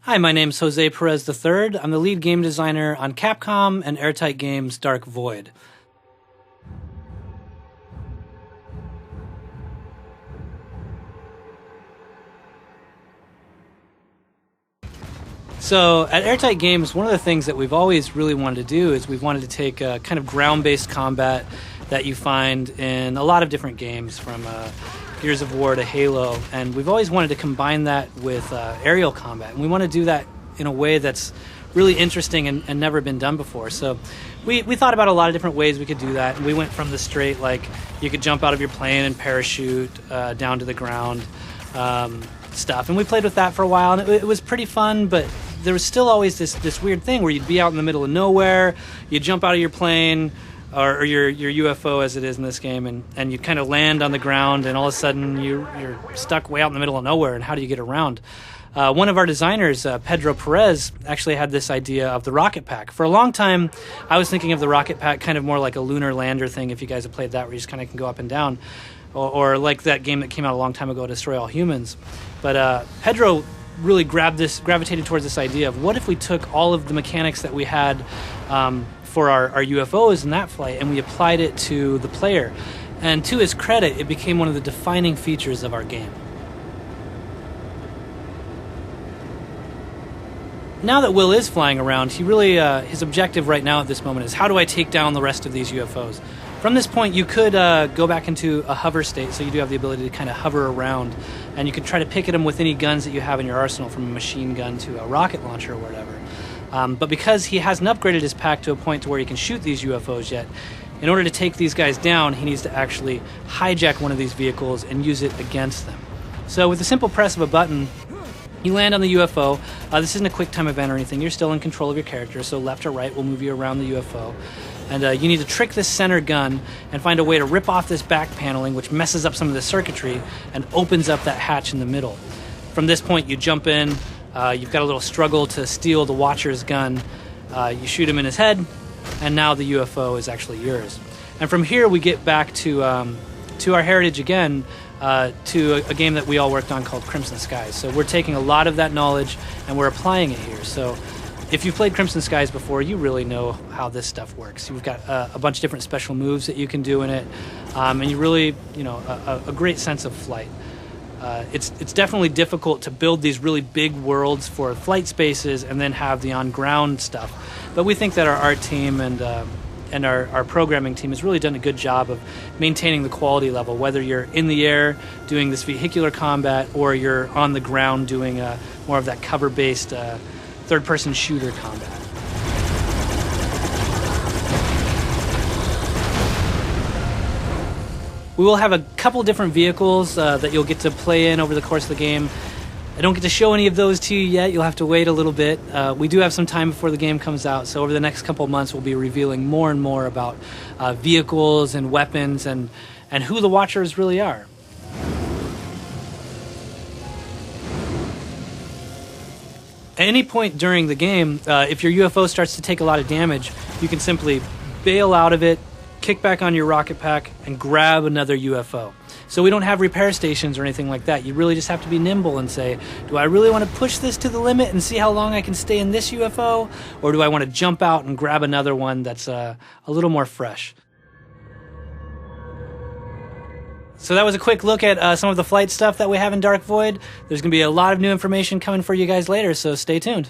Hi, my name's Jose Perez III. I'm the lead game designer on Capcom and Airtight Games' Dark Void. So at Airtight Games, one of the things that we've always really wanted to do is we've wanted to take a kind of ground-based combat that you find in a lot of different games, from Gears of War to Halo, and we've always wanted to combine that with aerial combat, and we want to do that in a way that's really interesting and never been done before. So we thought about a lot of different ways we could do that, and we went from the straight, like, you could jump out of your plane and parachute down to the ground stuff, and we played with that for a while, and it was pretty fun, but there was still always this weird thing where you'd be out in the middle of nowhere, you'd jump out of your plane, or your UFO as it is in this game, and you kind of land on the ground, and all of a sudden you're stuck way out in the middle of nowhere, and how do you get around? One of our designers, Pedro Perez, actually had this idea of the rocket pack. For a long time, I was thinking of the rocket pack kind of more like a lunar lander thing, if you guys have played that, where you just kind of can go up and down, or like that game that came out a long time ago, Destroy All Humans. But Pedro really gravitated towards this idea of, what if we took all of the mechanics that we had for our UFOs in that flight, and we applied it to the player. And to his credit, it became one of the defining features of our game. Now that Will is flying around, he really his objective right now at this moment is, how do I take down the rest of these UFOs? From this point, you could go back into a hover state, so you do have the ability to kind of hover around, and you could try to pick at them with any guns that you have in your arsenal, from a machine gun to a rocket launcher or whatever. But because he hasn't upgraded his pack to a point to where he can shoot these UFOs yet, in order to take these guys down, he needs to actually hijack one of these vehicles and use it against them. So with the simple press of a button, you land on the UFO. This isn't a quick time event or anything. You're still in control of your character, so left or right will move you around the UFO. And you need to trick this center gun and find a way to rip off this back paneling, which messes up some of the circuitry and opens up that hatch in the middle. From this point, you jump in. You've got a little struggle to steal the Watcher's gun. You shoot him in his head, and now the UFO is actually yours. And from here, we get back to our heritage again, to a game that we all worked on called Crimson Skies. So we're taking a lot of that knowledge and we're applying it here. So if you've played Crimson Skies before, you really know how this stuff works. You've got a bunch of different special moves that you can do in it, and you really, a great sense of flight. It's definitely difficult to build these really big worlds for flight spaces and then have the on-ground stuff. But we think that our art team and our programming team has really done a good job of maintaining the quality level, whether you're in the air doing this vehicular combat or you're on the ground doing more of that cover-based third-person shooter combat. We will have a couple different vehicles that you'll get to play in over the course of the game. I don't get to show any of those to you yet. You'll have to wait a little bit. We do have some time before the game comes out, so over the next couple of months we'll be revealing more and more about vehicles and weapons and who the Watchers really are. At any point during the game, if your UFO starts to take a lot of damage, you can simply bail out of it, kick back on your rocket pack, and grab another UFO. So we don't have repair stations or anything like that. You really just have to be nimble and say, do I really want to push this to the limit and see how long I can stay in this UFO? Or do I want to jump out and grab another one that's a little more fresh? So that was a quick look at some of the flight stuff that we have in Dark Void. There's going to be a lot of new information coming for you guys later, so stay tuned.